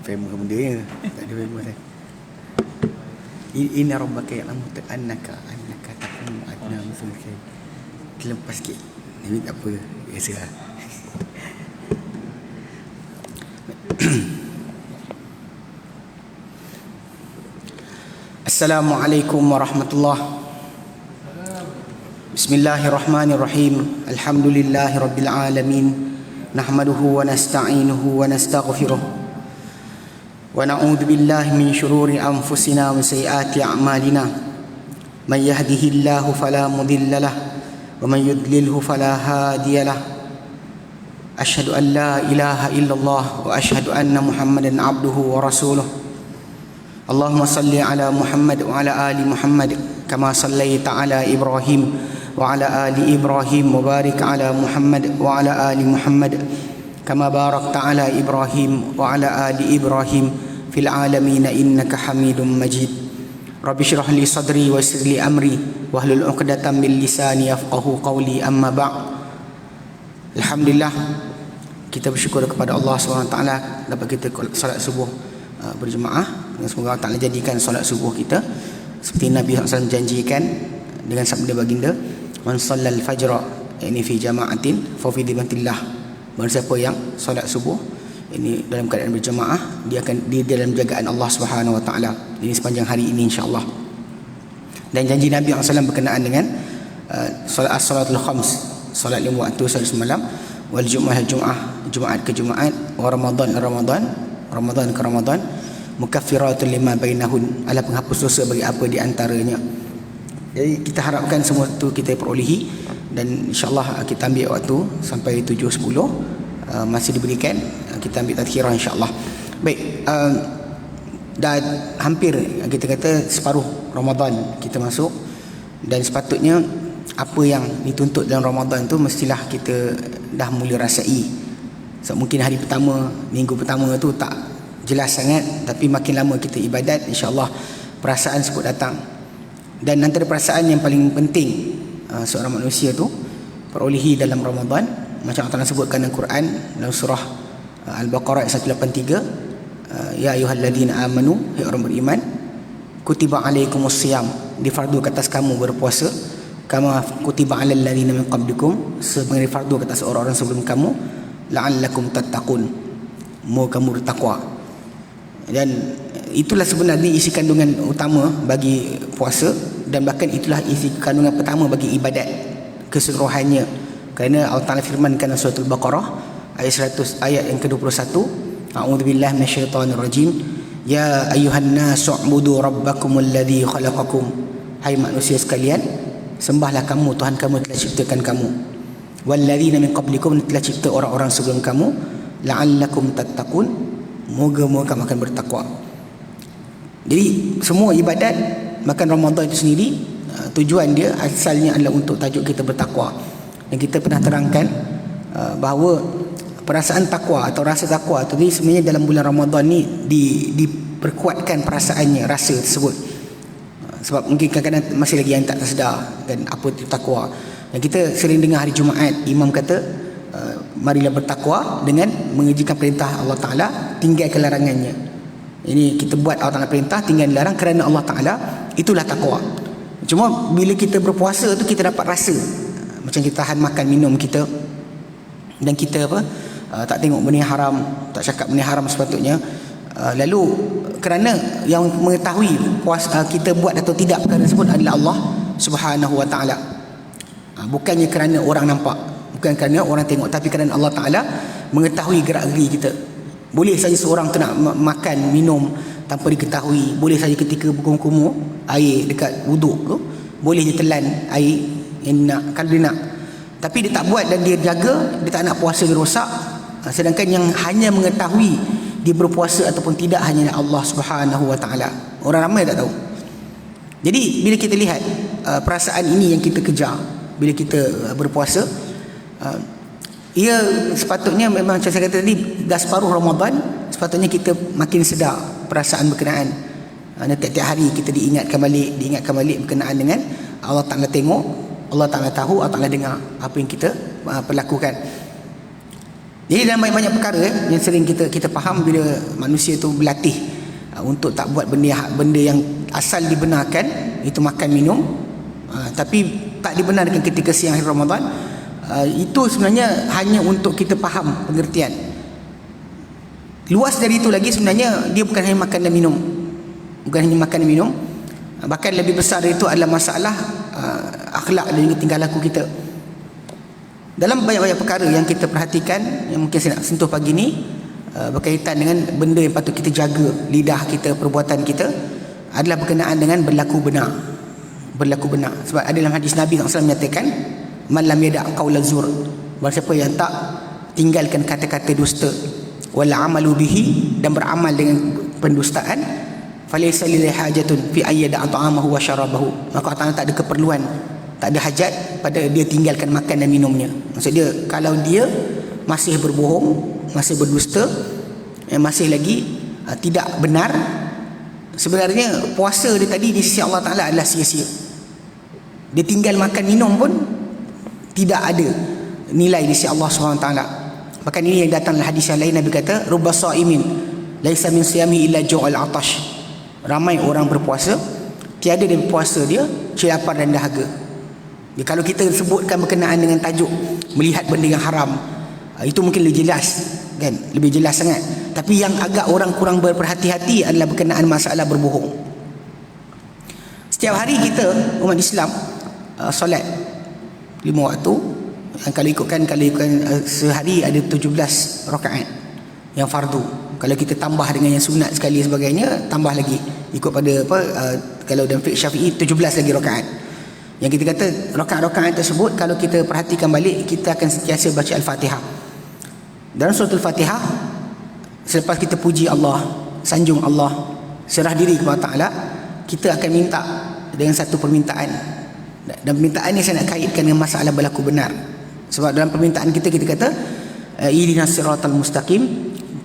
famous benda ya. Tak ada famous kan. Inna rabbaka ya'lamu annaka taqumu adna min thuluthay. Dilepas sikit. Ini tak apa. Biasalah. Assalamualaikum warahmatullahi. Bismillahirrahmanirrahim. Alhamdulillahi rabbil alamin. Nahmaduhu wa nasta'inuhu wa nastaghfiruh. Wa na'udzu billahi min shururi anfusina wa sayyiati a'malina. Man yahdihillahu fala mudilla lahu wa man yudlilhu fala hadiya lahu. Asyhadu an la ilaha illallah wa asyhadu anna Muhammadan 'abduhu wa rasuluh. Allahumma salli ala Muhammad wa ala ali Muhammad kama sallaita ala Ibrahim wa ala ali Ibrahim wa barik ala Muhammad wa ala ali Muhammad kama barakta ala Ibrahim wa ala ali Ibrahim fil alamin innaka Hamidum Majid. Rabbi shrah li sadri wa yassir li amri wahlul 'uqdatam min lisani yafqahu qawli, amma ba'd. Alhamdulillah, kita bersyukur kepada Allah SWT dapat kita solat subuh berjemaah. Semoga Allah Ta'ala jadikan solat subuh kita seperti Nabi SAW janjikan dengan sabda baginda, man sallal fajra ini fi jama'atin fa fi dhimmatillah. Barang siapa yang solat subuh ini dalam keadaan berjemaah, dia akan di dalam jagaan Allah Subhanahu wa taala ini sepanjang hari ini insya-Allah. Dan janji Nabi SAW berkenaan dengan salatul khams, solat 5 waktu solat semalam, wal jumu'ah Jumaat ke Jumaat, wa Ramadan ke Ramadan, mukaffiratun lima bainahun, ala penghapus dosa bagi apa di antaranya. Jadi kita harapkan semua itu kita perolehi, dan insya-Allah kita ambil waktu sampai 7.10, masih diberikan, kita ambil tadhkirah insya-Allah. Baik, dah hampir kita kata separuh Ramadan kita masuk, dan sepatutnya apa yang dituntut dalam Ramadan tu mestilah kita dah mula rasai. So, mungkin hari pertama, minggu pertama tu tak jelas sangat, tapi makin lama kita ibadat, insya-Allah perasaan sebut datang. Dan antara perasaan yang paling penting seorang manusia tu perolehi dalam Ramadan, macam Allah sebutkan dalam Quran dalam surah Al-Baqarah ayat 183, ya ayyuhalladzina amanu, ya orang beriman, kutiba alaikumusiyam, difardu ke atas kamu berpuasa, kama kutiba alal ladzina min qablikum, sebagai fardu ke atas orang-orang sebelum kamu, la'allakum tattaqun, mau kamu bertakwa. Dan itulah sebenarnya isi kandungan utama bagi puasa, dan bahkan itulah isi kandungan pertama bagi ibadat keseluruhannya. Kerana Allah Ta'ala firmankan dalam surah Al-Baqarah ayat yang ke-21, a'udzubillahi minasyaitonirrajim, ya ayyuhan nasu u'budu rabbakumul ladzi khalaqakum, hai manusia sekalian, sembahlah kamu Tuhan kamu telah ciptakan kamu, walladzina min qablikum, telah cipta orang-orang sebelum kamu, la'allakum tattaqun, moga-moga kamu akan bertakwa. Jadi semua ibadat, bahkan Ramadan itu sendiri, tujuan dia asalnya adalah untuk tajuk kita bertakwa. Dan kita pernah terangkan bahawa perasaan takwa atau rasa takwa itu ni sebenarnya dalam bulan Ramadan ni diperkuatkan perasaannya, rasa tersebut. Sebab mungkin kadang-kadang masih lagi yang tak tersedar kan apa itu takwa. Dan kita sering dengar hari Jumaat imam kata, marilah bertakwa dengan mengerjakan perintah Allah Ta'ala, tinggalkan larangannya. Ini kita buat Allah Ta'ala perintah, tinggal larang kerana Allah Ta'ala, itulah takwa. Cuma bila kita berpuasa tu kita dapat rasa, macam kita tahan makan minum kita, dan kita tak tengok benda haram, tak cakap benda haram sepatutnya. Lalu kerana yang mengetahui puasa kita buat atau tidak perkara tersebut adalah Allah Subhanahu wa Ta'ala. Bukannya kerana orang nampak, bukan kerana orang tengok, tapi kerana Allah Ta'ala mengetahui gerak-geri kita. Boleh saja seorang tu nak makan, minum tanpa diketahui. Boleh saja ketika berkumur air dekat wuduk tu, boleh dia telan air yang nak, kalau dia nak. Tapi dia tak buat dan dia jaga, dia tak nak puasa dia rosak. Sedangkan yang hanya mengetahui dia berpuasa ataupun tidak hanya Allah Subhanahu wa Ta'ala. Orang ramai tak tahu. Jadi bila kita lihat perasaan ini yang kita kejar bila kita berpuasa, ia sepatutnya memang macam saya kata tadi, dah separuh Ramadan, sepatutnya kita makin sedar perasaan berkenaan. Tiap-tiap hari kita diingatkan balik berkenaan dengan Allah Ta'ala tengok, Allah Ta'ala tahu, Allah Ta'ala dengar apa yang kita perlakukan. Jadi dalam banyak-banyak perkara yang sering kita faham bila manusia tu berlatih untuk tak buat benda yang asal dibenarkan, itu makan minum, tapi tak dibenarkan ketika siang hari Ramadan, itu sebenarnya hanya untuk kita faham pengertian. Luas dari itu lagi sebenarnya dia bukan hanya makan dan minum, bahkan lebih besar dari itu adalah masalah akhlak dan juga tingkah laku kita. Dalam banyak-banyak perkara yang kita perhatikan, yang mungkin saya nak sentuh pagi ni, berkaitan dengan benda yang patut kita jaga, lidah kita, perbuatan kita, adalah berkenaan dengan berlaku benar. Sebab ada dalam hadis Nabi SAW menyatakan, man lam yada' qaula zur, barang siapa yang tak tinggalkan kata-kata dusta, wal amalu bihi, dan beramal dengan pendustaan, falaysa lillahi hajatun fi ayyada ta'amahu wa syarabahu, maka Allah tak ada keperluan, tak ada hajat pada dia tinggalkan makan dan minumnya. Maksud dia, kalau dia masih berbohong, masih berdusta, masih lagi tidak benar, sebenarnya puasa dia tadi di sisi Allah Ta'ala adalah sia-sia. Dia tinggal makan minum pun tidak ada nilai di sisi Allah SWT. Bahkan ini yang datang dalam hadis yang lain, Nabi kata, rubba sa'imin laisa min siyami illa ju'al atash. Ramai orang berpuasa, tiada dari puasa dia lapar dan dahaga. Kalau kita sebutkan berkenaan dengan tajuk melihat benda yang haram, itu mungkin lebih jelas, kan? Lebih jelas sangat. Tapi yang agak orang kurang berhati-hati adalah berkenaan masalah berbohong. Setiap hari kita umat Islam solat 5 waktu. Kalau ikutkan sehari ada 17 rakaat yang fardu. Kalau kita tambah dengan yang sunat sekali sebagainya, tambah lagi ikut pada kalau dalam fiqh Syafi'i 17 lagi rakaat. Yang kita kata rakaat-rakaat tersebut, kalau kita perhatikan balik, kita akan sentiasa baca Al-Fatihah. Dalam surah Al-Fatihah, selepas kita puji Allah, sanjung Allah, serah diri kepada Ta'ala, kita akan minta dengan satu permintaan. Dan permintaan ini saya nak kaitkan dengan masalah berlaku benar. Sebab dalam permintaan kita kata, ihdinas siratal mustaqim,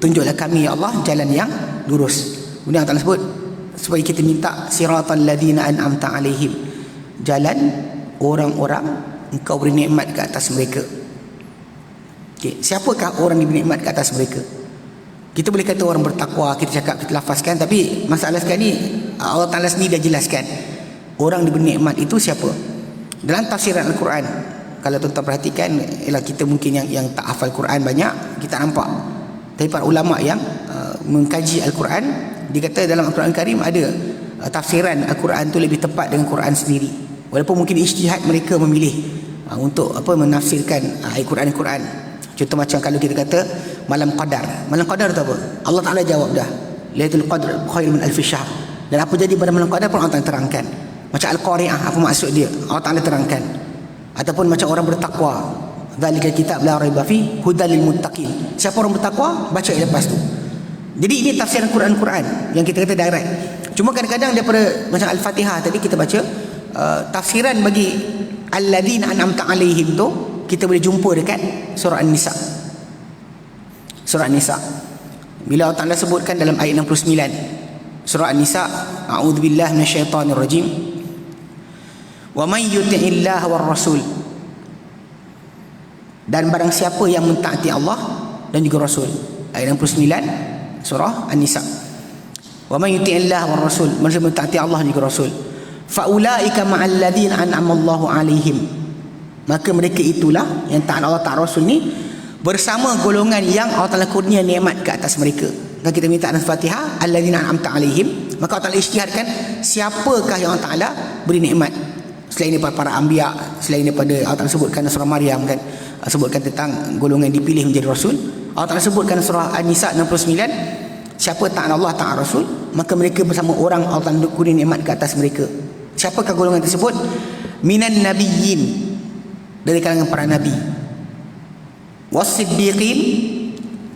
tunjuklah kami ya Allah jalan yang lurus. Kemudian Allah sebut supaya kita minta siratal ladzina an'amta alaihim, jalan orang-orang engkau beri nikmat ke atas mereka. Siapakah orang diberi nikmat ke atas mereka? Kita boleh kata orang bertakwa, kita cakap, kita lafazkan, tapi masalah sekarang ni Allah Ta'ala sendiri dah jelaskan orang diberi nikmat itu siapa. Dalam tafsiran Al-Quran, kalau tuan-tuan perhatikan, ialah kita mungkin yang tak hafal Quran banyak, kita nampak. Tapi para ulama yang mengkaji Al-Quran, dia kata dalam Al-Quran Karim ada tafsiran Al-Quran tu lebih tepat dengan Quran sendiri. Walaupun mungkin ijtihad mereka memilih untuk menafsirkan Al-Quran. Contoh macam kalau kita kata malam qadar. Malam qadar tu apa? Allah Ta'ala jawab dah. Lailatul qadr khairun min alfi syahr. Dan apa jadi pada malam qadar pun Allah Ta'ala terangkan. Macam Al-Qari'ah, apa maksud dia? Allah Ta'ala terangkan. Ataupun macam orang bertakwa. Dzalikal kitab la raiba fi hudal lil muttaqin. Siapa orang bertakwa, baca lepas tu. Jadi ini tafsiran Quran yang kita kata direct. Cuma kadang-kadang daripada macam Al-Fatihah tadi kita baca, tafsiran bagi alladzina an'amta alaihim tu kita boleh jumpa dekat surah An-Nisa. Surah An-Nisa, bila Allah Ta'ala sebutkan dalam ayat 69 surah An-Nisa, a'udzubillahi minasyaitonirrajim, wa may yuti'illah war rasul, dan barang siapa yang mentaati Allah dan juga Rasul. Ayat 69 surah An-Nisa, wa may yuti'illah war rasul, barang siapa mentaati Allah dan juga Rasul, fa ulaika ma'al ladzina an'ama Allahu alaihim, maka mereka itulah yang taat Allah taat Rasul ni bersama golongan yang Allah Ta'ala kurnia nikmat ke atas mereka. Dan kita minta dalam Fatihah alladzina an'amta alaihim, maka Allah Ta'ala isytiharkan siapakah yang Allah Ta'ala beri nikmat selain daripada para anbiya, selain daripada Allah Ta'ala sebutkan surah Maryam kan, sebutkan tentang golongan dipilih menjadi Rasul. Allah Ta'ala sebutkan surah An-Nisa 69, siapa taat Allah taat Rasul, maka mereka bersama orang Allah Ta'ala kurnia nikmat ke atas mereka. Siapakah golongan tersebut? Minan nabiyyin, dari kalangan para nabi, was-siddiqin,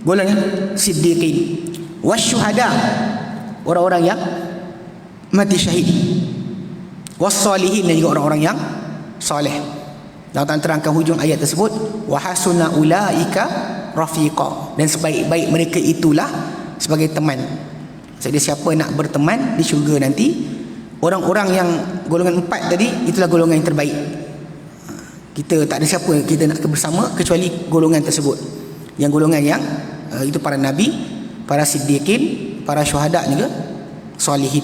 golongan siddiqin, was-syuhada, orang-orang yang mati syahid, was-salihin, dan juga orang-orang yang soleh. Allah Ta'ala terangkan hujung ayat tersebut, wa hasuna ulaika rafiqa, dan sebaik-baik mereka itulah sebagai teman. Jadi siapa nak berteman di syurga nanti, orang-orang yang golongan 4 tadi, itulah golongan yang terbaik. Kita tak ada siapa kita nak bersama kecuali golongan tersebut. Yang golongan yang itu para nabi, para siddiqin, para syuhada juga, solihin.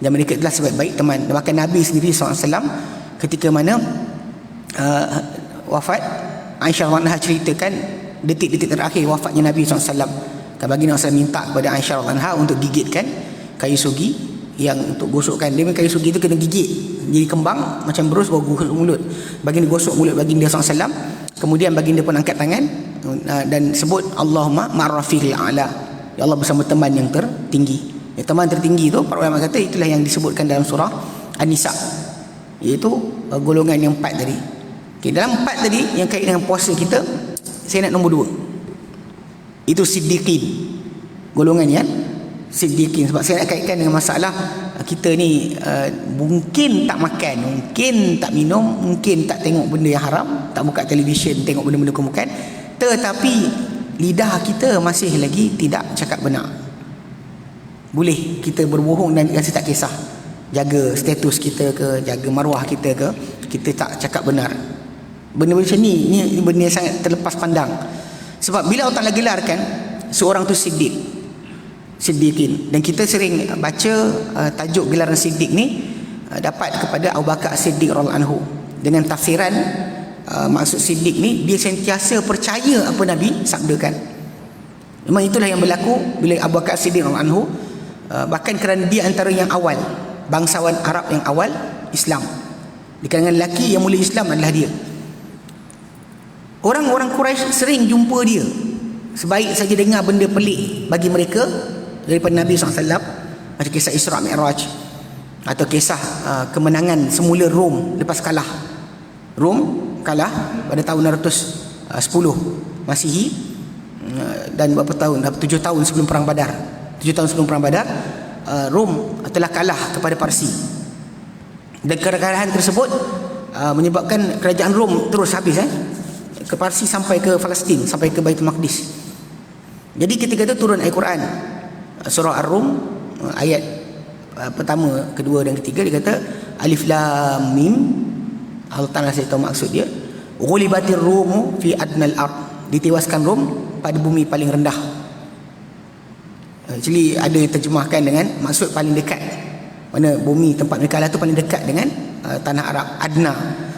Dan mereka adalah sebaik-baik teman. Dan bahkan Nabi sendiri SAW ketika mana wafat, Aisyah radhiyallahu anha ceritakan detik-detik terakhir wafatnya Nabi SAW. Dan baginda SAW minta kepada Aisyah radhiyallahu anha untuk gigitkan kayu sugi yang untuk gosokkan. Dia kayu sugi itu kena gigit jadi kembang macam berus, baru gosok mulut. Baginda gosok mulut baginda SAW. Kemudian baginda pun angkat tangan dan sebut Allahumma ma'rafiqil a'la, ya Allah bersama teman yang tertinggi. Teman tertinggi itu para ulama kata itulah yang disebutkan dalam surah An-Nisa, iaitu golongan yang 4 tadi. Dalam 4 tadi yang kait dengan puasa kita, saya nak nombor 2, itu siddiqin, golongan yang siddiqin. Sebab saya nak kaitkan dengan masalah kita ni mungkin tak makan, mungkin tak minum, mungkin tak tengok benda yang haram, tak buka televisyen tengok benda-benda kemukan, tetapi lidah kita masih lagi tidak cakap benar. Boleh kita berbohong dan rasa tak kisah, jaga status kita ke, jaga maruah kita ke, kita tak cakap benar. Benda macam ni benda yang sangat terlepas pandang. Sebab bila Allah Ta'ala gelarkan seorang tu siddiqin, dan kita sering baca tajuk gelaran siddiq ni dapat kepada Abu Bakar Siddiq radhiyallahu anhu dengan tafsiran maksud siddiq ni dia sentiasa percaya apa Nabi sabdakan. Memang itulah yang berlaku bila Abu Bakar Siddiq radhiyallahu anhu, bahkan kerana dia antara yang awal, bangsawan Arab yang awal Islam. Di kalangan lelaki yang mula Islam adalah dia. Orang-orang Quraisy sering jumpa dia, sebaik saja dengar benda pelik bagi mereka daripada Nabi SAW, macam kisah Isra Mi'raj, atau kisah kemenangan semula Rom lepas kalah. Rom kalah pada tahun 610 Masihi, dan berapa tahun? 7 tahun sebelum perang Badar. 7 tahun sebelum perang Badar, Rom telah kalah kepada Parsi. Dan kekalahan tersebut menyebabkan kerajaan Rom terus habis ke Parsi sampai ke Palestin, sampai ke Baitul Maqdis. Jadi ketika itu turun Al-Quran, surah Ar-Rum, ayat pertama, kedua dan ketiga, dia kata Alif Lam Mim. Allah Ta'ala saya tahu maksud dia. Ghulibatir Rumu fi adnal ard, ditewaskan Rom pada bumi paling rendah. Actually ada yang terjemahkan dengan maksud paling dekat, mana bumi tempat mereka lah tu paling dekat dengan tanah Arab.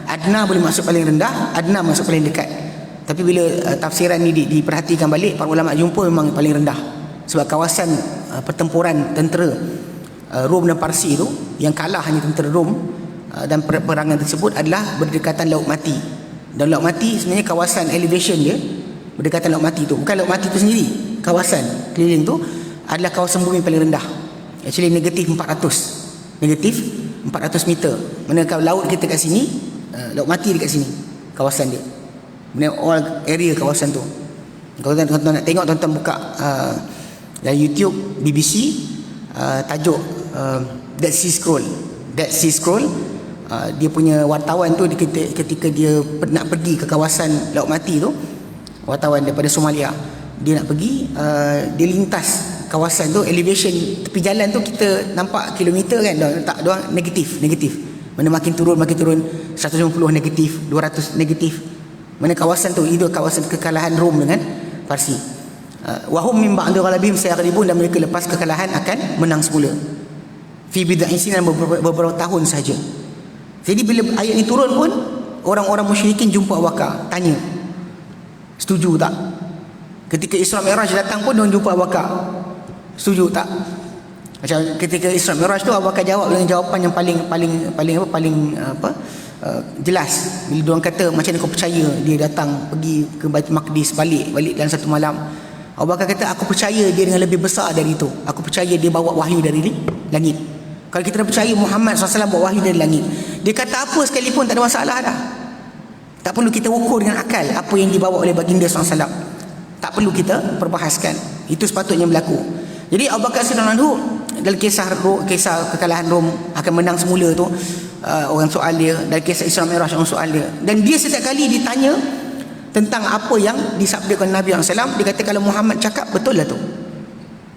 Adna boleh maksud paling rendah, adna maksud paling dekat. Tapi bila tafsiran ni diperhatikan balik, para ulama jumpa memang paling rendah. Sebab kawasan pertempuran tentera Rom dan Parsi itu, yang kalah hanya tentera Rom, dan peperangan tersebut adalah berdekatan Laut Mati. Dan Laut Mati sebenarnya kawasan elevation dia berdekatan Laut Mati tu, bukan Laut Mati tu sendiri, kawasan keliling tu adalah kawasan bumi paling rendah. Actually negatif 400 meter. Mana kalau laut kita kat sini, Laut Mati dekat sini kawasan dia, mana all area kawasan tu. Kalau tuan-tuan nak tengok, tuan-tuan buka dalam YouTube BBC, tajuk Dead Sea Scroll. Dia punya wartawan tu ketika dia nak pergi ke kawasan Laut Mati tu, wartawan daripada Somalia, dia nak pergi, dia lintas kawasan tu, elevation tepi jalan tu kita nampak kilometer kan, tak doang negatif. Mana makin turun 150 negatif, 200 negatif. Mana kawasan tu, itu kawasan kekalahan Rom dengan Parsi. Wahum min ba'di ghalabihim sayaghlibun, dan mereka lepas kekalahan akan menang semula. Fi bid'in sinan, beberapa tahun saja. Jadi bila ayat ini turun pun, orang-orang musyrikin jumpa Abu Bakar, tanya, setuju tak? Ketika Isra Mi'raj datang pun dia jumpa Abu Bakar, setuju tak? Macam ketika Isra Mi'raj tu, Abu Bakar jawab dengan jawapan yang paling jelas. Bila diorang kata macam mana kau percaya dia datang pergi ke Baitul Maqdis, balik dalam satu malam. Abu Bakar kata aku percaya dia dengan lebih besar dari itu. Aku percaya dia bawa wahyu dari langit. Kalau kita dah percaya Muhammad SAW bawa wahyu dari langit, dia kata apa sekalipun tak ada masalah dah. Tak perlu kita ukur dengan akal apa yang dibawa oleh baginda SAW. Tak perlu kita perbahaskan. Itu sepatutnya berlaku. Jadi Abu Bakar Siddiq dalam kisah kekalahan Rom akan menang semula tu, orang soal dia. Dalam kisah Isra Mi'raj orang soal dia, dan dia setiap kali ditanya tentang apa yang disabdakan Nabi SAW, dia kata kalau Muhammad cakap betul lah tu.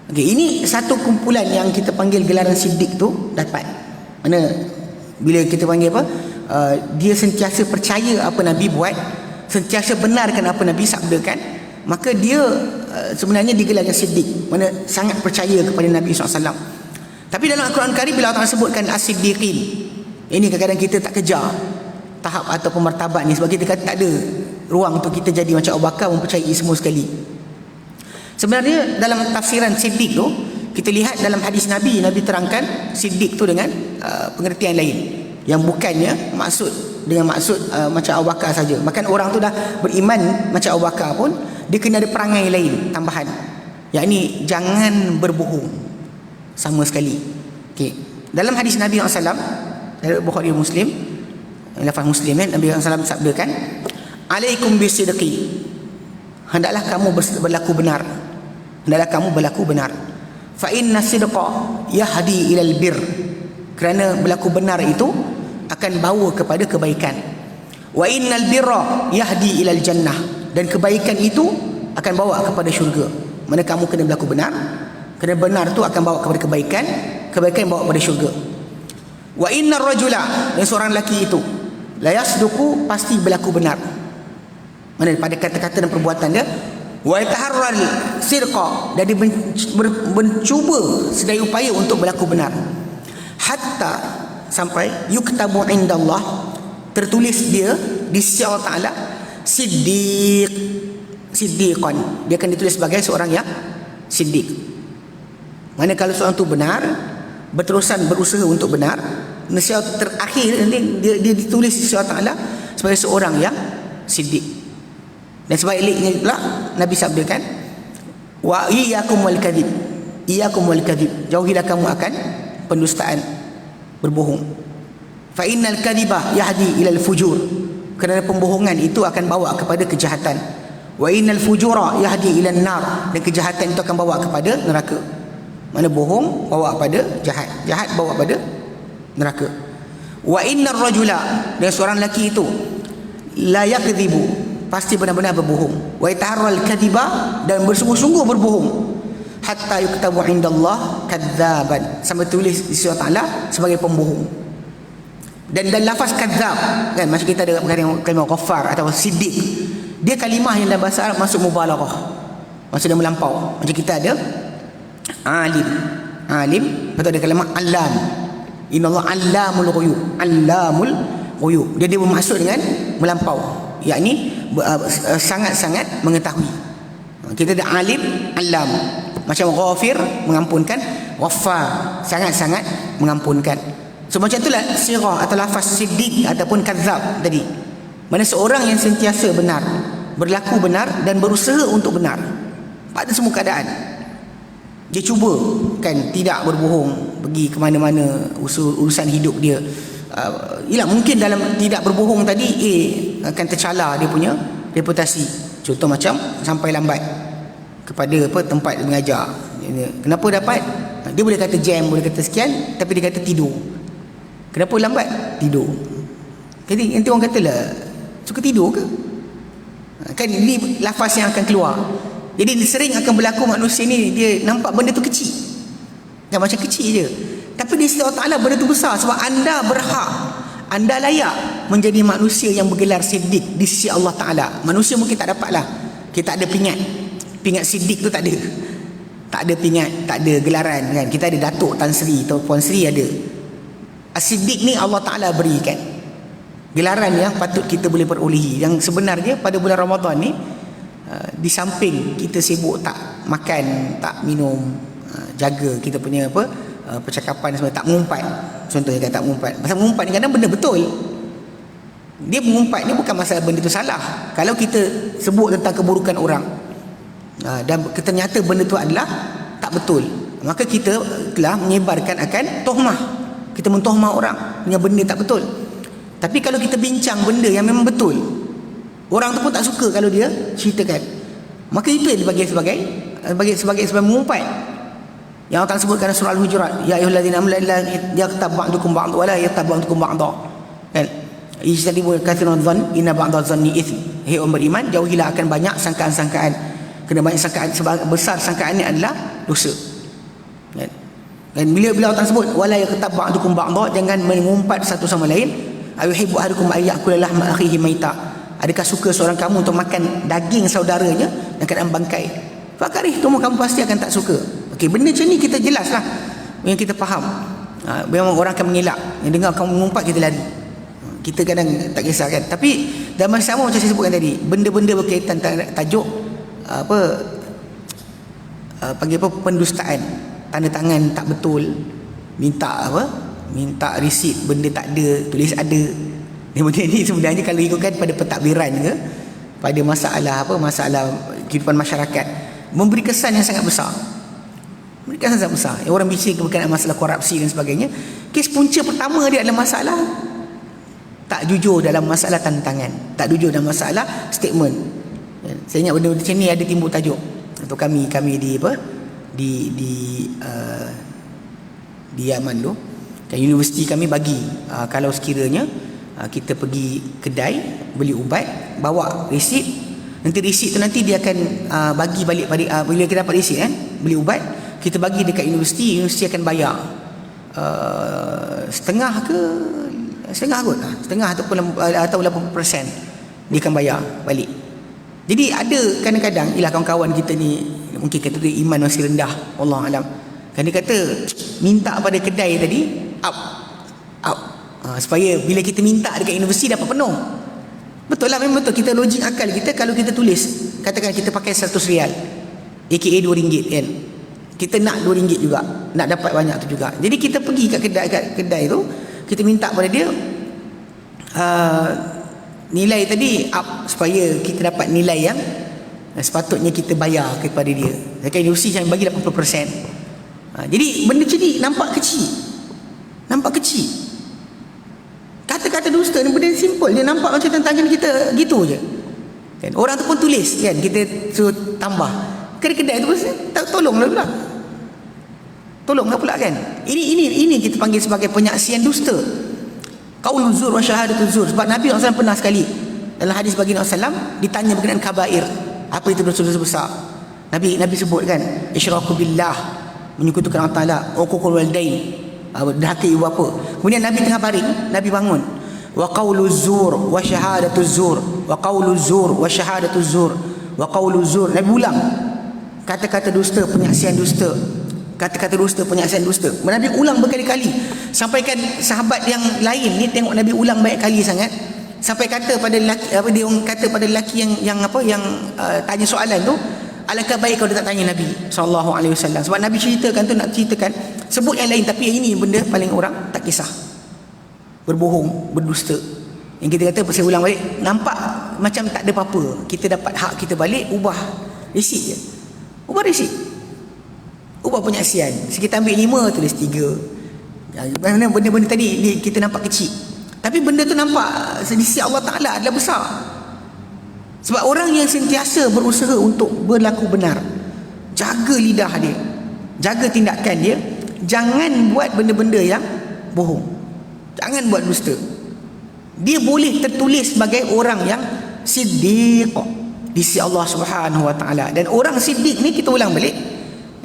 Okay, ini satu kumpulan yang kita panggil gelaran siddiq tu dapat. Mana bila kita panggil apa, dia sentiasa percaya apa Nabi buat, sentiasa benarkan apa Nabi sabdakan, maka dia sebenarnya digelarkan siddiq, mana sangat percaya kepada Nabi SAW. Tapi dalam Al-Quran Karim bila Allah sebutkan as-siddiqin, ini kadang-kadang kita tak kejar tahap atau martabat ni, sebab kita kata tak ada ruang untuk kita jadi macam Abu Bakar mempercayai semua sekali. Sebenarnya dalam tafsiran siddiq tu, kita lihat dalam hadis Nabi terangkan siddiq tu dengan pengertian lain, yang bukannya dengan maksud macam Abu Bakar saja. Bahkan orang tu dah beriman macam Abu Bakar pun, dia kena ada perangai lain tambahan, yakni jangan berbohong sama sekali. Okey, dalam hadis Nabi SAW dari Bukhari Muslim, lafaz Muslim Nabi SAW sabdakan, alaikum bisidqi, hendaklah kamu berlaku benar, hendaklah kamu berlaku benar. Fa inna sidqa yahdi ilal bir, kerana berlaku benar itu akan bawa kepada kebaikan. Wa innal birra yahdi ilal jannah, dan kebaikan itu akan bawa kepada syurga. Mana kamu kena berlaku benar, kerana benar tu akan bawa kepada kebaikan, kebaikan bawa kepada syurga. Wa innar rajula, dan seorang lelaki itu la yasduqu, pasti berlaku benar, mana pada kata-kata dan perbuatan dia. Wa yataharral sirqa, dan dia mencuba sedaya upaya untuk berlaku benar, hatta sampai yuktabu indallah, tertulis dia di sisi Allah Ta'ala siddiqan, dia akan ditulis sebagai seorang yang siddiq. Mana kalau seorang tu benar, berterusan berusaha untuk benar, nasihat terakhir nanti dia ditulis di sisi Allah Ta'ala sebagai seorang yang siddiq. Dan sebaliknya pula Nabi sabdakan, wa iyyakum wal kadhib, iyyakum wal kadhib, jauhilah kamu akan pendustaan, berbohong. Fa innal kadhiba yahdi ilal fujur, kerana pembohongan itu akan bawa kepada kejahatan. Wa innal fujura yahdi ilan nar, dan kejahatan itu akan bawa kepada neraka. Mana bohong bawa kepada jahat, jahat bawa kepada neraka. Wa innar rajula, dan seorang lelaki itu la yakdzibu, pasti benar-benar berbohong. Wa yataharral kadhiba, dan bersungguh-sungguh berbohong, hatta yuktabu indallah kadzaban, sampai tulis di sisi Allah Ta'ala sebagai pembohong. Dan lafaz kadzab kan, macam kita ada kalimah ghaffar atau siddiq, dia kalimah yang dalam bahasa Arab masuk mubalaghah, maksud dia melampau. Macam kita ada alim, betul, ada kalimah alam, innallaha allamul ghuyub, allamul ghuyub, dia bermaksud dengan melampau, yakni sangat-sangat mengetahui. Kita ada alim, alam, macam ghafir, mengampunkan, ghaffar, sangat-sangat mengampunkan. So macam itulah sirah atau lafaz siddiq ataupun kadzab tadi, mana seorang yang sentiasa benar, berlaku benar dan berusaha untuk benar pada semua keadaan. Dia cuba kan tidak berbohong, pergi ke mana-mana urusan hidup dia. Ialah mungkin dalam tidak berbohong tadi akan tercalar dia punya reputasi. Contoh macam sampai lambat kepada tempat dia mengajar. Kenapa dapat? Dia boleh kata jam, boleh kata sekian, tapi dia kata tidur. Kenapa lambat? Tidur. Jadi nanti orang katalah, suka tidur ke? Kan ini lafaz yang akan keluar. Jadi sering akan berlaku manusia ni, dia nampak benda tu kecil, kan, macam kecil je, tapi di sisi Allah Ta'ala benda tu besar. Sebab anda berhak, anda layak menjadi manusia yang bergelar siddiq di sisi Allah Ta'ala. Manusia mungkin tak dapat lah, kita tak ada pingat siddiq tu, tak ada pingat, tak ada gelaran kan. Kita ada Datuk Tan Sri atau Puan Sri ada. As-Siddiq ni Allah Ta'ala berikan gelaran yang patut kita boleh perolehi. Yang sebenarnya pada bulan Ramadan ni, di samping kita sibuk tak makan, tak minum, jaga kita punya percakapan sebenarnya, tak mengumpat. Contohnya kan tak mengumpat. Pasal mengumpat ni kadang benda betul. Dia mengumpat ni bukan masalah benda tu salah. Kalau kita sebut tentang keburukan orang, dan ternyata benda tu adalah tak betul, maka kita telah menyebarkan akan tohmah. Kita mentohmah orang dengan benda tak betul. Tapi kalau kita bincang benda yang memang betul, orang tu pun tak suka kalau dia ceritakan, maka itu yang dibagi sebagai mengumpat. Yang Allah sebutkan dalam surah Al-Hujurat, ya ayyuhallazina amanu la yaghtab ba'dukum ba'd wa la yaghtab ba'dukum ba'dha. Kan? Ijtanibu katsiran dhann inna ba'dha dhanni itsm. Hei orang beriman, jauhilah akan banyak sangkaan-sangkaan. Kerana banyak sangkaan, besar sangkaan ini adalah dosa. Kan? Dan bila Allah sebut wala yaghtab ba'dukum ba'dha, jangan mengumpat satu sama lain. Ayuhibbu ahadukum ay ya'kula lahma akhihi maita. Adakah suka seorang kamu untuk makan daging saudaranya dan keadaan bangkai? Fakarih, tu kamu pasti akan tak suka. Okey, benda macam ni kita jelaslah, yang kita faham. Memang orang akan mengelak, yang dengar kamu mengumpat kita lari. Kita kadang tak kisah kan. Tapi dalam masa sama macam saya sebutkan tadi, benda-benda berkaitan tajuk panggil apa, pendustaan, tanda tangan tak betul, minta minta resit benda tak ada, tulis ada. Benda ni sebenarnya kalau ikutkan pada pentadbiran ke, pada masalah kehidupan masyarakat, memberi kesan yang sangat besar. Memberi kesan sangat besar. Orang bising berkenaan masalah korupsi dan sebagainya. Kes punca pertama dia adalah masalah tak jujur dalam masalah tanda tangan, tak jujur dalam masalah statement. Saya ingat benda macam ni ada timbul tajuk untuk kami di Yaman tu. Kan universiti kami bagi kalau sekiranya kita pergi kedai beli ubat, bawa resit. Nanti resit tu nanti dia akan bagi balik pada bila kita dapat resit beli ubat, kita bagi dekat universiti akan bayar setengah kot, setengah atau 80% dia akan bayar balik. Jadi ada kadang-kadang, ialah kawan-kawan kita ni mungkin kata dia iman masih rendah, Allah alam, kan dia kata minta pada kedai tadi up supaya bila kita minta dekat universiti dapat penuh. Betul lah, memang betul. Kita logik akal kita, kalau kita tulis, katakan kita pakai 100 rial aka RM2 kan, kita nak RM2 juga, nak dapat banyak tu juga. Jadi kita pergi kat kedai tu, kita minta pada dia nilai tadi up supaya kita dapat nilai yang sepatutnya kita bayar kepada dia. Dekat universiti yang bagi 80%. Jadi benda macam ni nampak kecil. Kata-kata dusta ni benda simple, dia nampak macam tangan kita gitu je kan. Orang tu pun tulis kan, kita suruh tambah. Kedai tu pun tolonglah pula kan. Ini kita panggil sebagai penyaksian dusta, qaulul zur wa syahadatul zur. Sebab Nabi SAW pernah sekali dalam hadis baginda SAW ditanya berkenaan kabair, apa itu dosa-dosa besar. Nabi sebut kan, isyraku billah, menyekutukan Allah Taala, uququl walidain, derhaka ibu bapa. Kemudian Nabi tengah baring, Nabi bangun, wa qauluz zur wa syahadatuz zur, wa qauluz zur wa syahadatuz zur, wa qauluz zur. Nabi ulang kata-kata dusta, penyaksian dusta, kata-kata dusta, penyaksian dusta. Nabi ulang berkali-kali, sampaikan sahabat yang lain ni tengok Nabi ulang banyak kali sangat, sampai kata pada lelaki yang tanya soalan tu, alangkah baik kalau dia tak tanya Nabi SAW. Sebab Nabi nak ceritakan sebut yang lain, tapi yang ini benda paling orang tak kisah. Berbohong, berdusta. Yang kita kata, saya ulang balik, nampak macam tak ada apa-apa, kita dapat hak kita balik, ubah resit je, ubah resit, ubah penyaksian. Kita ambil 5 tulis 3. Benda-benda tadi kita nampak kecil, tapi benda tu nampak di sisi Allah Ta'ala adalah besar. Sebab orang yang sentiasa berusaha untuk berlaku benar, jaga lidah dia, jaga tindakan dia, jangan buat benda-benda yang bohong, jangan buat dusta. Dia boleh tertulis sebagai orang yang siddiq di sisi Allah Subhanahu wa taala. Dan orang siddiq ni, kita ulang balik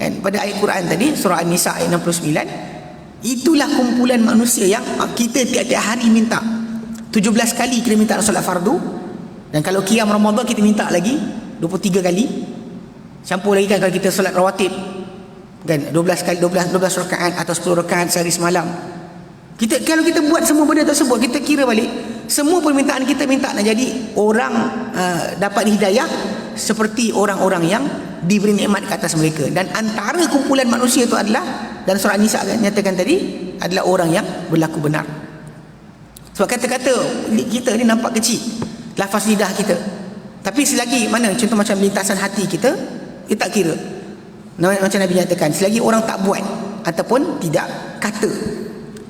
kan, pada ayat Quran tadi surah An-Nisa ayat 69, itulah kumpulan manusia yang kita tiap-tiap hari minta 17 kali kita minta solat fardu. Dan kalau qiyam Ramadan kita minta lagi 23 kali. Campur lagi kan kalau kita solat rawatib kan, 12 rakaat atau 10 rakaat sehari semalam. Kalau kita buat semua benda tersebut, kita kira balik semua permintaan kita, minta nak jadi orang dapat hidayah seperti orang-orang yang diberi nikmat ke atas mereka. Dan antara kumpulan manusia itu adalah, dan surah An-Nisa nyatakan tadi, adalah orang yang berlaku benar. Sebab kata-kata kita ni nampak kecil, lafaz lidah kita, tapi selagi mana contoh macam lintasan hati kita tak kira. Macam Nabi nyatakan, selagi orang tak buat ataupun tidak kata,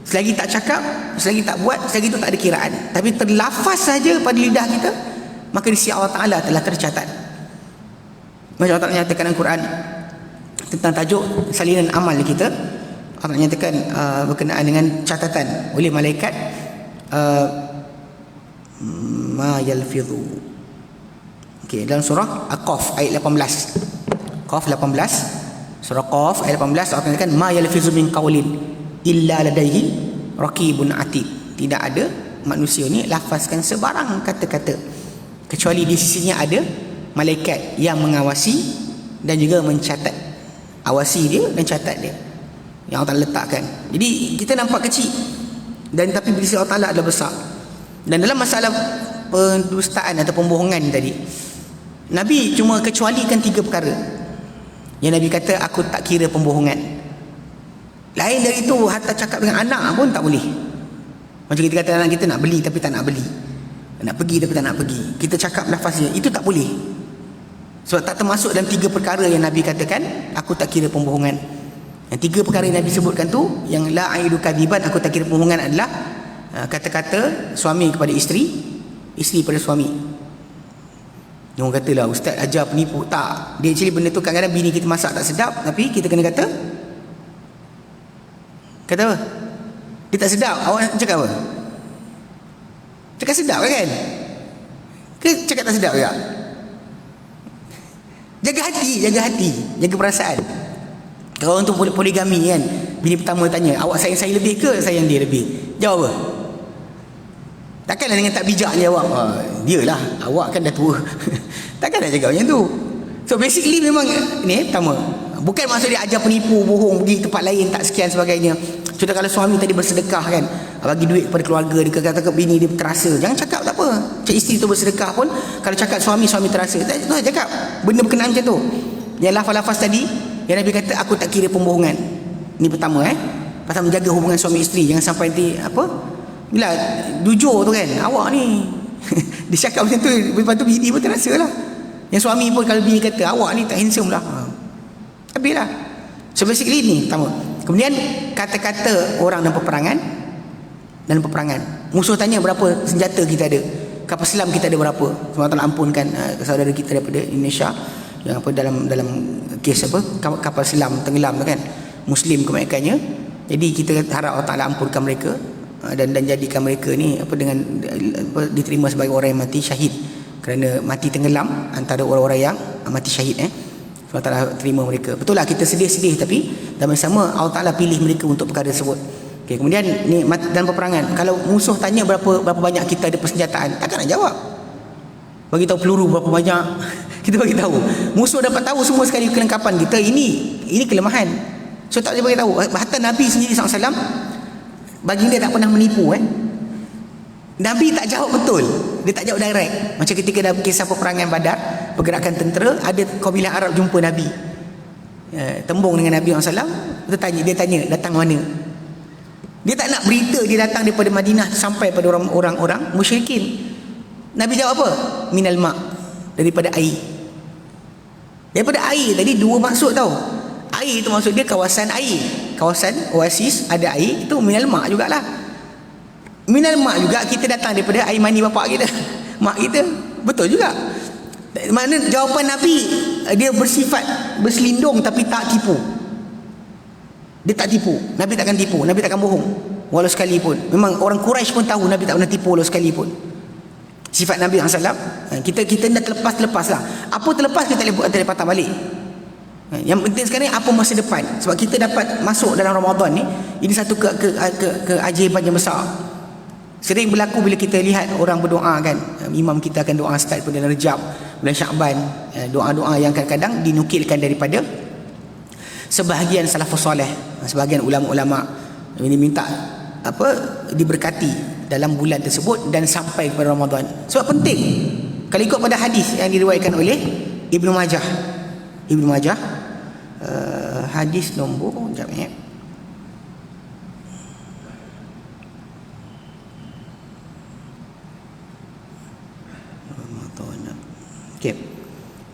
selagi tak cakap, selagi tak buat, selagi itu tak ada kiraan, tapi terlafaz saja pada lidah kita, maka di sisi Allah Ta'ala telah tercatat. Macam Allah Ta'ala nyatakan dalam Quran tentang tajuk salinan amal kita, Allah nyatakan berkenaan dengan catatan oleh malaikat, ma yalfidhu. Okey, dalam surah Al-Qaf ayat 18. Qaf 18. Surah Qaf ayat 18, Allah katakan ma yalfidhu min qaulin illa ladaihi raqibun atid. Tidak ada manusia ni lafazkan sebarang kata-kata kecuali di sisinya ada malaikat yang mengawasi dan juga mencatat. Awasi dia dan catat dia yang Allah Ta'ala letakkan. Jadi kita nampak kecil, dan tapi di sisi Allah Ta'ala adalah besar. Dan dalam masalah pendustaan atau pembohongan tadi, Nabi cuma kecualikan 3 perkara yang Nabi kata aku tak kira pembohongan. Lain dari itu, hatta cakap dengan anak pun tak boleh. Macam kita kata anak kita nak beli tapi tak nak beli, nak pergi tapi tak nak pergi, kita cakap lafaz dia, itu tak boleh. Sebab tak termasuk dalam 3 perkara yang Nabi katakan aku tak kira pembohongan. Yang 3 perkara yang Nabi sebutkan tu, yang la aidu kadiban, aku tak kira pembohongan, adalah kata-kata suami kepada isteri, isteri pada suami. Orang katalah ustaz ajar penipu. Tak, dia actually benda tu kadang-kadang bini kita masak tak sedap, tapi kita kena kata apa? Dia tak sedap, awak cakap apa? Cakap sedap kan? Ke cakap tak sedap juga? Jaga hati, jaga perasaan. Kalau untuk poligami kan, bini pertama tanya, awak sayang saya lebih ke sayang dia lebih? Jawab apa? Takkanlah dengan tak bijak dia awak, dia lah, awak kan dah tua. Takkan nak cakap macam tu. So basically memang ni pertama, bukan maksud dia ajar penipu, bohong, pergi tempat lain, tak sekian sebagainya. Contoh kalau suami tadi bersedekah kan, bagi duit kepada keluarga dia, kata bini dia terasa, jangan cakap tak apa. Cik isteri tu bersedekah pun, kalau cakap suami terasa, tak cakap benda berkenaan macam tu. Yang lafaz-lafaz tadi yang Nabi kata aku tak kira pembohongan. Ini pertama pasal menjaga hubungan suami isteri, jangan sampai nanti apa, bila jujur tu kan, awak ni dia cakap macam tu, lepas tu bini pun terasa lah. Yang suami pun kalau bini kata awak ni tak handsome lah, habis lah. So basically ni pertama. Kemudian kata-kata orang dalam peperangan. Musuh tanya berapa senjata kita ada, kapal selam kita ada berapa. Semoga Allah ampunkan saudara kita daripada Indonesia yang apa dalam kes apa kapal selam tenggelam tu kan, Muslim kebanyakannya. Jadi kita harap Allah Ta'ala ampunkan mereka dan jadikan mereka ni apa dengan diterima sebagai orang yang mati syahid, kerana mati tenggelam antara orang-orang yang mati syahid. Allah Ta'ala terima mereka. Betul lah kita sedih-sedih, tapi dalam sama Allah Ta'ala pilih mereka untuk perkara tersebut. Okay, kemudian ni dalam peperangan, kalau musuh tanya berapa banyak kita ada persenjataan, takkan nak jawab. Bagi tahu peluru berapa banyak, kita bagi tahu. Musuh dapat tahu semua sekali kelengkapan kita. Ini kelemahan. So tak boleh bagi tahu. Hatta Nabi sendiri SAW, baginda tak pernah menipu. Nabi tak jawab betul. Dia tak jawab direct. Macam ketika dalam kisah peperangan Badar, pergerakan tentera, ada kabilah Arab jumpa Nabi, tembung dengan Nabi SAW. Dia tanya datang mana. Dia tak nak berita dia datang daripada Madinah sampai pada orang-orang musyrikin. Nabi jawab apa? Minal ma', daripada air. Daripada air tadi 2 maksud tau. Air itu maksud dia kawasan air, kawasan oasis ada air, itu minal ma' jugalah. Minal ma' juga kita datang daripada air mani bapak kita, mak kita. Betul juga. Makna jawapan Nabi, dia bersifat berselindung tapi tak tipu. Dia tak tipu. Nabi takkan tipu, Nabi takkan bohong walau sekalipun. Memang orang Quraisy pun tahu Nabi tak pernah tipu walau sekalipun. Sifat Nabi SAW, kita dah terlepas lah. Apa terlepas kita boleh patah balik. Yang penting sekarang apa masa depan. Sebab kita dapat masuk dalam Ramadan ni, ini satu keajaiban yang besar. Sering berlaku bila kita lihat orang berdoa kan, imam kita akan doa start pada bulan Rejab, bulan Syakban, doa-doa yang kadang-kadang dinukilkan daripada sebahagian salafus soleh, sebahagian ulama-ulama ini minta apa diberkati dalam bulan tersebut dan sampai kepada Ramadan. Sebab penting. Kalau ikut pada hadis yang diriwayatkan oleh Ibnu Majah, hadis nombor okay.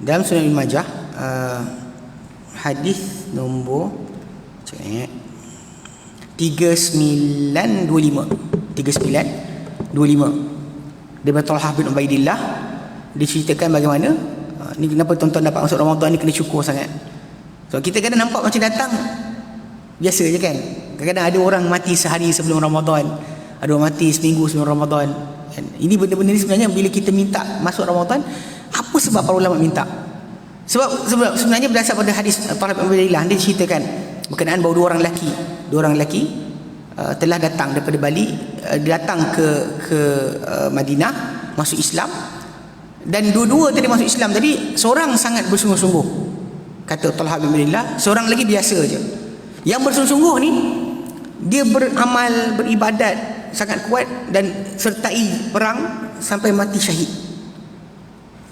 Dalam Sunan Ibnu Majah, hadis nombor 3925 daripada Talhah bin Ubaidillah. Diceritakan bagaimana ni kenapa tuan-tuan dapat masuk Ramadan ni kena syukur sangat. So kita kadang nampak macam datang biasa je kan. Kadang-kadang ada orang mati sehari sebelum Ramadan, ada orang mati seminggu sebelum Ramadan. Ini benda-benda ni sebenarnya bila kita minta masuk Ramadan, apa sebab para ulama minta? Sebab sebenarnya berdasar pada hadis Talhah bin Ubaidillah, dia ceritakan berkenaan bahawa dua orang lelaki telah datang daripada Bali, datang ke Madinah, masuk Islam, Dan dua-dua tadi masuk Islam tadi, seorang sangat bersungguh-sungguh, kata Talha bin Ubaidillah, seorang lagi biasa je. Yang bersungguh-sungguh ni, dia beramal, beribadat sangat kuat dan sertai perang sampai mati syahid.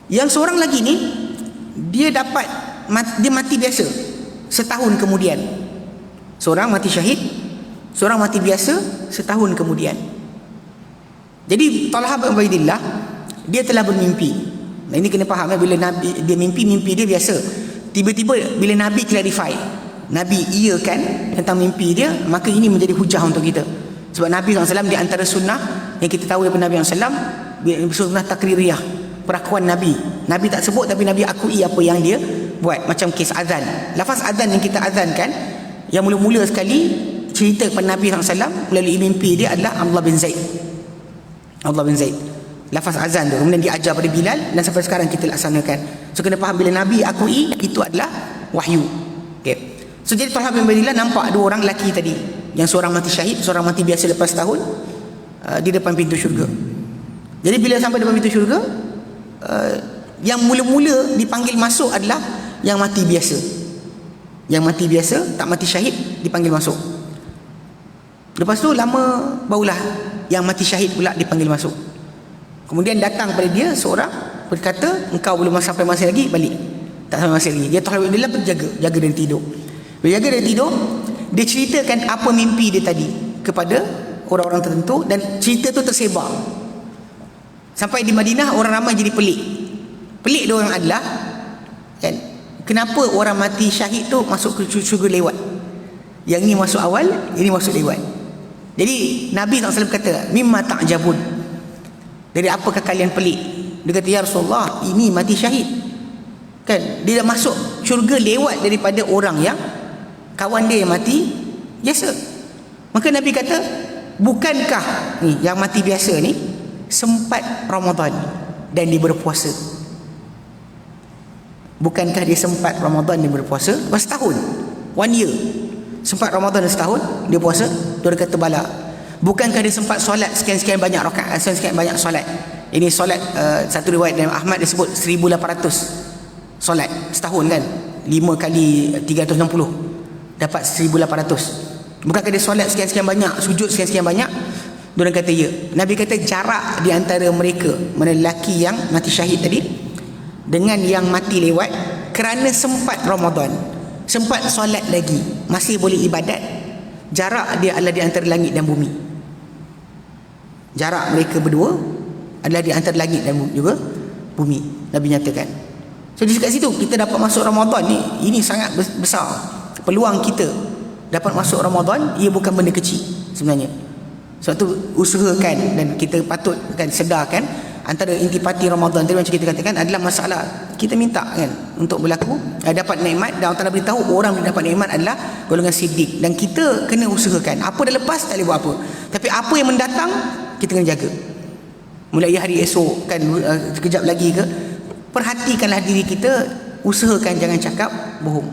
Yang seorang lagi ni, dia mati biasa setahun kemudian. Seorang mati syahid, seorang mati biasa setahun kemudian. Jadi Talha bin Ubaidillah, dia telah bermimpi. Nah, ini kena faham, bila Nabi dia mimpi dia biasa. Tiba-tiba bila Nabi clarify, Nabi iakan tentang mimpi dia, maka ini menjadi hujah untuk kita. Sebab Nabi SAW di antara sunnah yang kita tahu daripada Nabi SAW, sunnah takririyah, perakuan Nabi. Nabi tak sebut tapi Nabi akui apa yang dia buat. Macam kes azan, lafaz azan yang kita azankan, yang mula-mula sekali cerita kepada Nabi SAW melalui mimpi dia adalah Abdullah bin Zaid. Lafaz azan tu kemudian diajar pada Bilal dan sampai sekarang kita laksanakan. So kena faham, bila Nabi akui, itu adalah wahyu. Okay. So jadi Talha bin Ubaidillah nampak dua orang lelaki tadi, yang seorang mati syahid, seorang mati biasa lepas tahun, di depan pintu syurga. Jadi bila sampai depan pintu syurga, yang mula-mula dipanggil masuk adalah yang mati biasa. Yang mati biasa, tak mati syahid, dipanggil masuk. Lepas tu lama barulah yang mati syahid pula dipanggil masuk. Kemudian datang pada dia seorang berkata, engkau belum sampai masa lagi, balik. Tak sampai masa lagi. Dia Talha bin Ubaidillah jaga dari tidur. Bila jaga dari tidur, dia ceritakan apa mimpi dia tadi kepada orang-orang tertentu, dan cerita tu tersebar. Sampai di Madinah orang ramai jadi pelik. Pelik dia orang adalah, kan, kenapa orang mati syahid tu masuk ke syurga lewat, yang ni masuk awal, ini masuk lewat. Jadi Nabi SAW kata, mimma ta'jabun, dari apakah kalian pelik? Dia kata, ya Rasulullah, ini mati syahid, kan, dia dah masuk syurga lewat daripada orang yang kawan dia yang mati biasa. Maka Nabi kata, bukankah ni yang mati biasa ni sempat Ramadan dan dia berpuasa? Bukankah dia sempat Ramadan dan berpuasa? Setahun, 1 year, sempat Ramadan setahun dia puasa? Dia kata bala. Bukankah dia sempat solat sekian-sekian banyak rakaat, sekian banyak solat? Ini solat, satu riwayat Imam Ahmad disebut 1800 solat setahun, kan, 5 kali 360 dapat 1800. Bukankah dia solat sekian-sekian banyak, sujud sekian-sekian banyak? Dia kata ya. Nabi kata jarak di antara mereka, mana lelaki yang mati syahid tadi dengan yang mati lewat, kerana sempat Ramadan, sempat solat lagi, masih boleh ibadat, jarak dia adalah di antara langit dan bumi. Jarak mereka berdua adalah di antara langit dan juga bumi, Nabi nyatakan. So di situ kita dapat masuk Ramadan ni, ini sangat besar peluang kita dapat masuk Ramadan. Ia bukan benda kecil sebenarnya. Sebab tu usahakan, dan kita patut kan sedarkan, antara intipati Ramadan tadi macam kita katakan adalah masalah kita minta, kan, untuk berlaku dapat nikmat, dan Allah Taala beritahu orang yang dapat nikmat adalah golongan siddiq, dan kita kena usahakan. Apa dah lepas tak boleh buat apa, tapi apa yang mendatang kita kena jaga. Mulai hari esok, kan, sekejap lagi ke, perhatikanlah diri kita, usahakan jangan cakap bohong,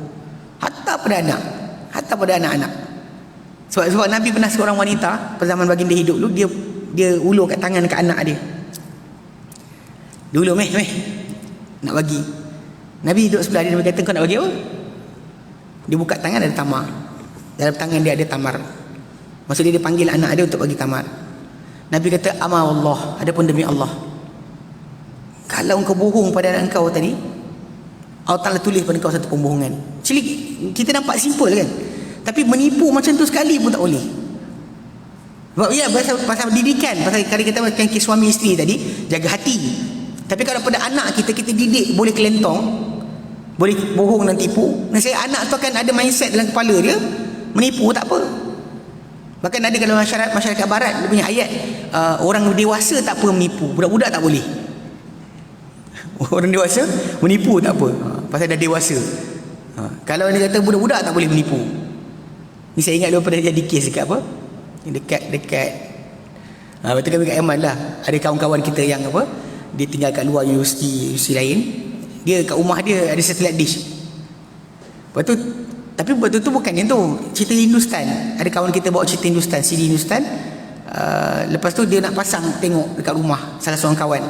hatta pada anak-anak. Sebab Nabi pernah seorang wanita pada zaman baginda hidup dulu, dia ulur kat tangan kat anak dia. Dulu meh nak bagi. Nabi duduk sebelah dia, kata, kau nak bagi apa? Dia buka tangan, ada tamar. Dalam tangan dia ada tamar. Maksudnya dia panggil anak dia untuk bagi tamar. Nabi kata, ama Allah, adapun demi Allah, kalau engkau bohong pada anak engkau tadi, Allah Ta'ala tulis pada engkau satu pembohongan. Jadi kita nampak simple, kan, tapi menipu macam tu sekali pun tak boleh. Sebab ya, pasal didikan, pasal kali kita macam kes suami isteri tadi, jaga hati. Tapi kalau pada anak kita didik boleh kelentong, boleh bohong dan tipu, nasihat anak tu akan ada mindset dalam kepala dia, menipu tak apa. Bahkan ada kalau masyarakat barat, dia punya ayat, orang dewasa tak apa menipu, budak-budak tak boleh. Orang dewasa menipu tak apa, pasal dah dewasa. Kalau dia kata budak-budak tak boleh menipu. Ni saya ingat daripada jadi kes dekat apa, dekat betul kami kat Yaman lah, ada kawan-kawan kita yang apa, dia tinggal kat luar universiti lain, dia kat rumah dia ada satellite dish. Tapi betul tu bukan yang tu, cerita Hindustan. Ada kawan kita bawa cerita Hindustan, CD Hindustan. Lepas tu dia nak pasang tengok dekat rumah salah seorang kawan.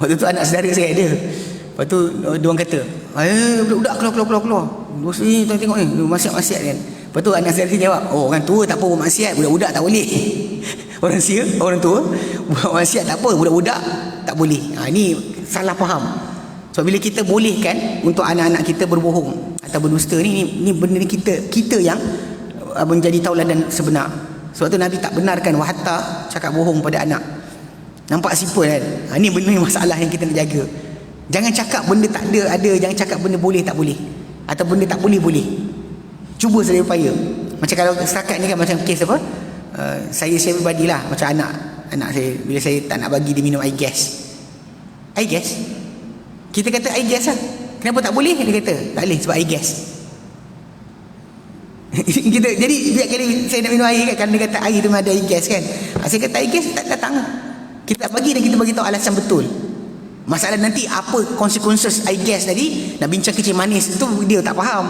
Waktu tu anak saudara saya ada. Lepas tu dia orang kata, budak-budak keluar. Bos ni tengok ni, maksiat-maksiat kan. Lepas tu anak saudara saya jawab, oh orang tua tak apa buat maksiat, budak-budak tak boleh. Orang tua buat maksiat tak apa, budak-budak tak boleh. Ini salah faham. Sebab bila kita bolehkan untuk anak-anak kita berbohong atau berdusta ni benda ni kita yang menjadi tauladan sebenar. Sebab tu Nabi tak benarkan hatta cakap bohong pada anak. Nampak simple kan? Ini benda masalah yang kita nak jaga. Jangan cakap benda tak ada, jangan cakap benda boleh tak boleh, atau benda tak boleh. Cuba sedaya upaya. Macam kalau setakat ni kan, macam kes apa, saya pribadi lah, macam anak saya, bila saya tak nak bagi dia minum air gas, kita kata air gas lah, kenapa tak boleh? Dia kata tak boleh sebab air gas. Jadi setiap kali saya nak minum air kan, kalau dia kata air tu ada air gas kan, saya kata air gas tak datang. Kita tak bagi dan kita bagi tahu alasan betul. Masalah nanti apa konsekuensi air gas tadi, nak bincang kecil manis itu dia tak faham.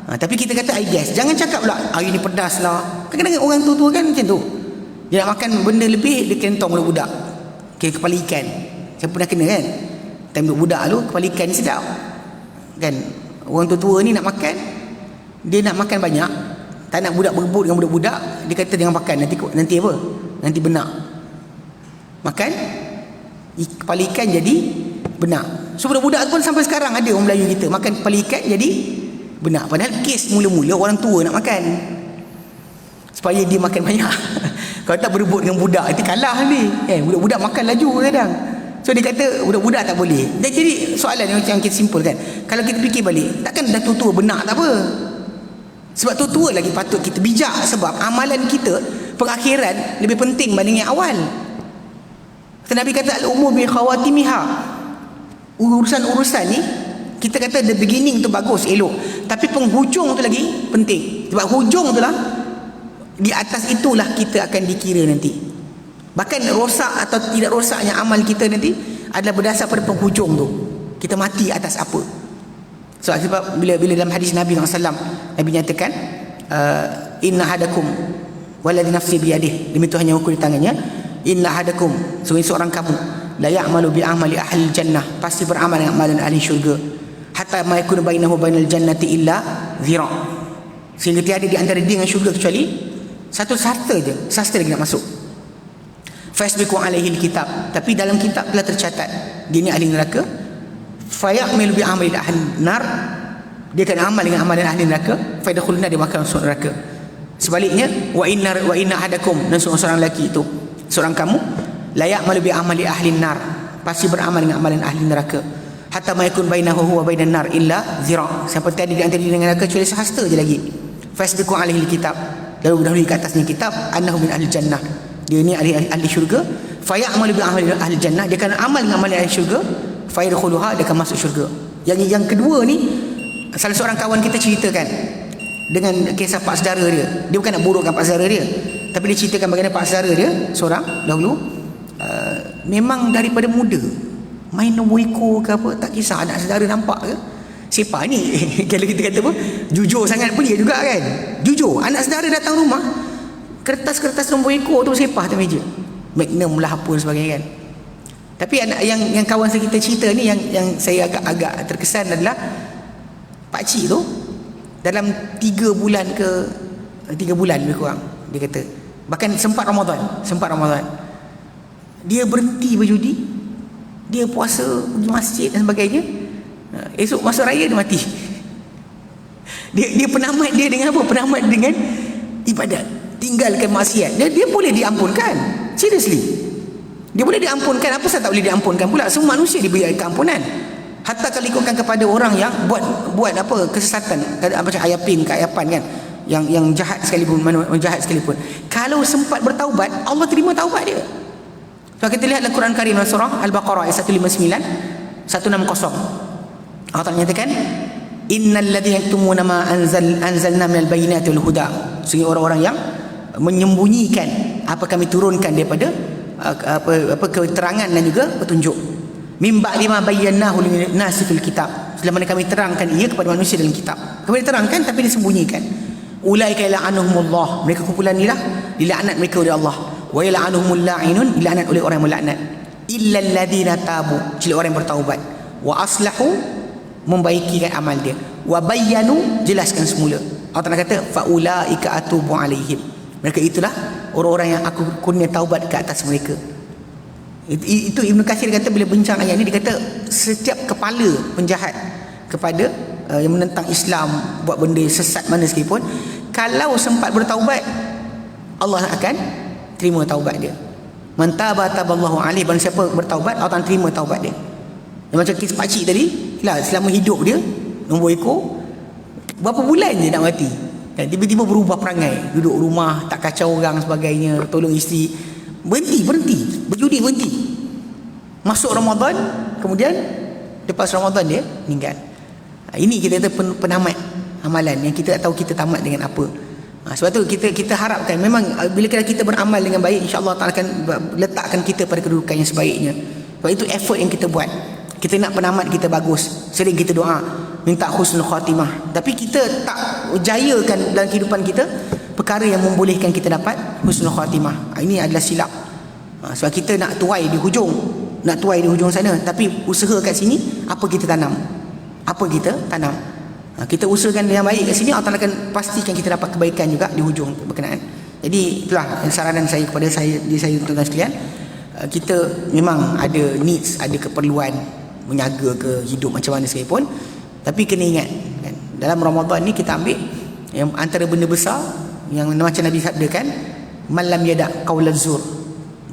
Tapi kita kata air gas, jangan cakap pula air ni pedas lah. Kadang-kadang orang tua-tua kan macam tu, dia nak makan benda lebih, dia kentong budak-budak. Kepala ikan, saya pernah kena kan, time budak tu kepala ikan ni sedap kan. Orang tua-tua ni nak makan, dia nak makan banyak, tak nak budak berebut dengan budak-budak. Dia kata jangan makan, nanti apa, nanti benak. Makan kepala ikan jadi benak. So budak-budak pun sampai sekarang ada orang Melayu kita makan kepala ikan jadi benak. Padahal kes mula-mula orang tua nak makan supaya dia makan banyak. Kalau tak berebut dengan budak, itu kalah ni kan. Budak-budak makan laju kadang. So dia kata budak-budak tak boleh. Dan jadi soalan yang kita simpul kan, kalau kita fikir balik, takkan dah tua-tua benak tak apa. Sebab tua-tua lagi patut kita bijak, sebab amalan kita pengakhiran lebih penting berbanding yang awal. Nabi kata al-umur bi khawatimiha, urusan-urusan ni kita kata the beginning tu bagus, elok, tapi penghujung tu lagi penting. Sebab hujung tu lah, di atas itulah kita akan dikira nanti. Bahkan rosak atau tidak rosaknya amal kita nanti adalah berdasar pada penghujung tu, kita mati atas apa. Sebab bila dalam hadis Nabi SAW, Nabi nyatakan inna hadakum waladhi nafsi biyadih, demi Tuhan yang ukur di tangannya, inna hadakum, seorang kamu, la ya'malu bi amali ahli jannah, pasti beramal dengan amalan ahli syurga, hatta ma yakunu bainahu bainal jannati illa zira', sehingga tiada di antara dia dengan syurga kecuali satu sasta je, sasta lagi nak masuk. Fasbiqu alaihi alkitab, tapi dalam kitab telah tercatat dia ni ahli neraka. Fayamilu bi amali ahli nar, dia akan amal dengan amalan ahli neraka. Fayadkhuluna, dia makan masuk neraka. Sebaliknya, wa inna ahadakum, dan seorang lelaki itu, seorang kamu, layak malu bi amali ahli nar, pasti beramal dengan amalan ahli neraka, hatta ma yakun bainahu wa bainan nar illa zira', sampai tiada di antara dia dengan neraka kecuali sehasta je lagi. Fasbiqu alaihi alkitab, lalu dahului ke atasnya kitab, annahu min ahli jannah, dia ni ahli syurga. Fayamalu bi amali ahli jannah, dia akan amal dengan amalan ahli syurga. Fayadkhuluha, dia akan masuk syurga. Yang kedua ni, salah seorang kawan kita ceritakan dengan kisah pak saudara dia. Dia bukan nak burukkan pak saudara dia, tapi dia ceritakan bagaimana pak saudara dia seorang dahulu memang daripada muda main nombor ekor ke apa, tak kisah anak saudara nampak ke. Siapa ni kalau kita kata apa, jujur sangat pun dia juga kan, jujur. Anak saudara datang rumah, kertas-kertas nombor ekor tu sepah atas meja, Magnum lah apa sebagainya kan. Tapi anak yang kawan saya kita cerita ni, yang saya agak terkesan adalah pakcik tu dalam 3 bulan lebih kurang, dia kata, bahkan sempat Ramadan, dia berhenti berjudi, dia puasa, pergi masjid dan sebagainya. Esok masa raya dia mati. Dia penamat dia dengan apa? Penamat dengan ibadat, tinggalkan maksiat. Dia boleh diampunkan, seriously, dia boleh diampunkan. Apa saya tak boleh diampunkan pula? Semua manusia diberi keampunan. Hatta kalau ikutkan kepada orang yang buat apa kesesatan, macam Ayapin ke Ayapan kan, yang jahat sekalipun, kalau sempat bertaubat, Allah terima taubat dia. Kalau kita lihat dalam Quran Karim, surah Al-Baqarah ayat 159, 160, Allah Ta'ala nyatakan, innal ladzina yaktumuna ma anzalna minal bayyinati wal huda, sehingga orang-orang yang menyembunyikan apa kami turunkan daripada apa keterangan dan juga petunjuk, mim ba'di ma bayyanahu lin-nasi fil kitab, setelah mana kami terangkan ia kepada manusia dalam kitab. Kami terangkan tapi disembunyikan. Ulaika la'anuhumullah, mereka kumpulan inilah dilaknat mereka oleh Allah. Wa yal'anuhumul la'inun, dilaknat oleh orang yang melaknat. illal ladzina tabu, kecuali orang yang bertaubat, wa aslahu, membaikikan amal dia, wa bayyanu, jelaskan semula. Allah Ta'ala kata faulaika atubu alaihim, mereka itulah orang-orang yang aku kurnia taubat ke atas mereka. Itu Ibn Katsir kata bila bincang ayat ni, dia kata setiap kepala penjahat kepada yang menentang Islam, buat benda sesat mana sekalipun, kalau sempat bertaubat, Allah akan terima taubat dia. Man taba taballahu alaihi, barang siapa bertaubat, Allah akan terima taubat dia. Yang macam kisah pakcik tadi lah, selama hidup dia nombor ekor, berapa bulan je nak mati, dan tiba-tiba berubah perangai, duduk rumah, tak kacau orang sebagainya, tolong isteri, berhenti, berjudi berhenti. Masuk Ramadan, kemudian lepas Ramadan dia meninggal. Ini kita kata penamat amalan, yang kita tak tahu kita tamat dengan apa. Sebab tu kita harapkan memang bila kita beramal dengan baik, insya-Allah Ta'ala akan letakkan kita pada kedudukan yang sebaiknya. Sebab itu effort yang kita buat. Kita nak penamat kita bagus, sering kita doa minta husnul khatimah, tapi kita tak jayakan dalam kehidupan kita perkara yang membolehkan kita dapat husnul khatimah. Ini adalah silap. Sebab kita nak tuai di hujung sana, tapi usaha kat sini apa kita tanam. Kita usahakan yang baik kat sini, Allah Ta'ala akan pastikan kita dapat kebaikan juga di hujung berkenaan. Jadi itulah saranan saya kepada saya tuan-tuan sekalian. Kita memang ada needs, ada keperluan menjaga ke hidup macam mana sekalipun, tapi kena ingat kan, dalam Ramadan ni kita ambil yang antara benda besar yang macam Nabi sabdakan, malam yada qaulaz zur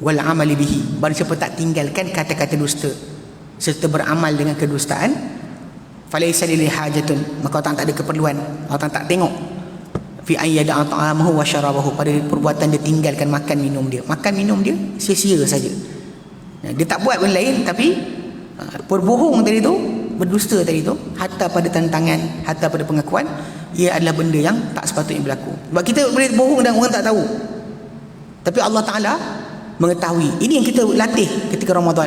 wal amali bihi, barang siapa tak tinggalkan kata-kata dusta serta beramal dengan kedustaan, falaisa lillahi hajatun, maka orang tak ada keperluan, orang tak tengok fi ayyada ta'amahu wa syarabahu, pada perbuatan dia tinggalkan makan minum dia sia-sia saja. Dia tak buat benda lain, tapi berbohong tadi tu, berdusta tadi tu, hatta pada tantangan, hatta pada pengakuan, ia adalah benda yang tak sepatutnya berlaku. Sebab kita boleh bohong dan orang tak tahu, tapi Allah Ta'ala mengetahui. Ini yang kita latih ketika Ramadan.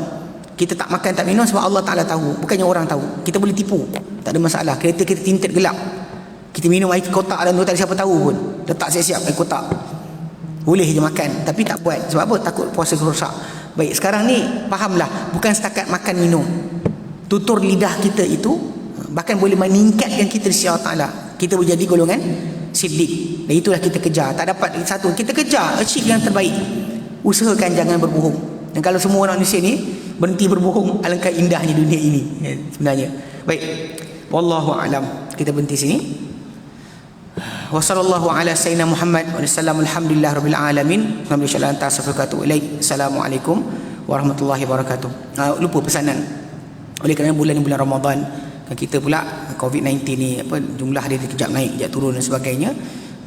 Kita tak makan tak minum sebab Allah Ta'ala tahu, bukannya orang tahu. Kita boleh tipu, tak ada masalah. Kereta kita tinted gelap, kita minum air kotak dalam tu, tak ada siapa tahu pun, letak siap-siap air kotak, boleh je makan, tapi tak buat. Sebab apa? Takut puasa rosak. Baik, sekarang ni fahamlah, bukan setakat makan minum, tutur lidah kita itu bahkan boleh meningkatkan kita di sisi Allah Ta'ala. Kita boleh jadi golongan siddiq, dan itulah kita kejar. Tak dapat satu, kita kejar achieve yang terbaik. Usahakan jangan berbohong. Dan kalau semua orang Malaysia ni berhenti berbohong, alangkah indahnya dunia ini sebenarnya. Baik, wallahu alam, kita berhenti sini. Wa sallallahu ala sayyidina Muhammad wa sallam, alhamdulillah rabbil alamin, alhamdulillah anta astaghfiruka ilaik. Assalamualaikum warahmatullahi wabarakatuh. Lupa pesanan, oleh kerana bulan Ramadan, kita pula COVID-19 ni jumlah dia kejap naik kejap turun dan sebagainya,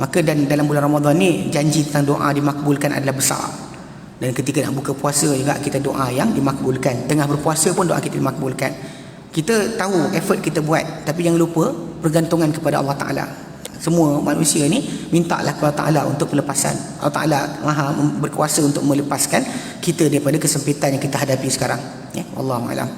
maka dan dalam bulan Ramadan ni janji tentang doa dimakbulkan adalah besar. Dan ketika nak buka puasa juga kita doa yang dimakbulkan, tengah berpuasa pun doa kita dimakbulkan. Kita tahu effort kita buat, tapi jangan lupa pergantungan kepada Allah Ta'ala. Semua manusia ni mintalah kepada Ta'ala untuk pelepasan. Allah Ta'ala maha berkuasa untuk melepaskan kita daripada kesempitan yang kita hadapi sekarang. Wallahu a'lam.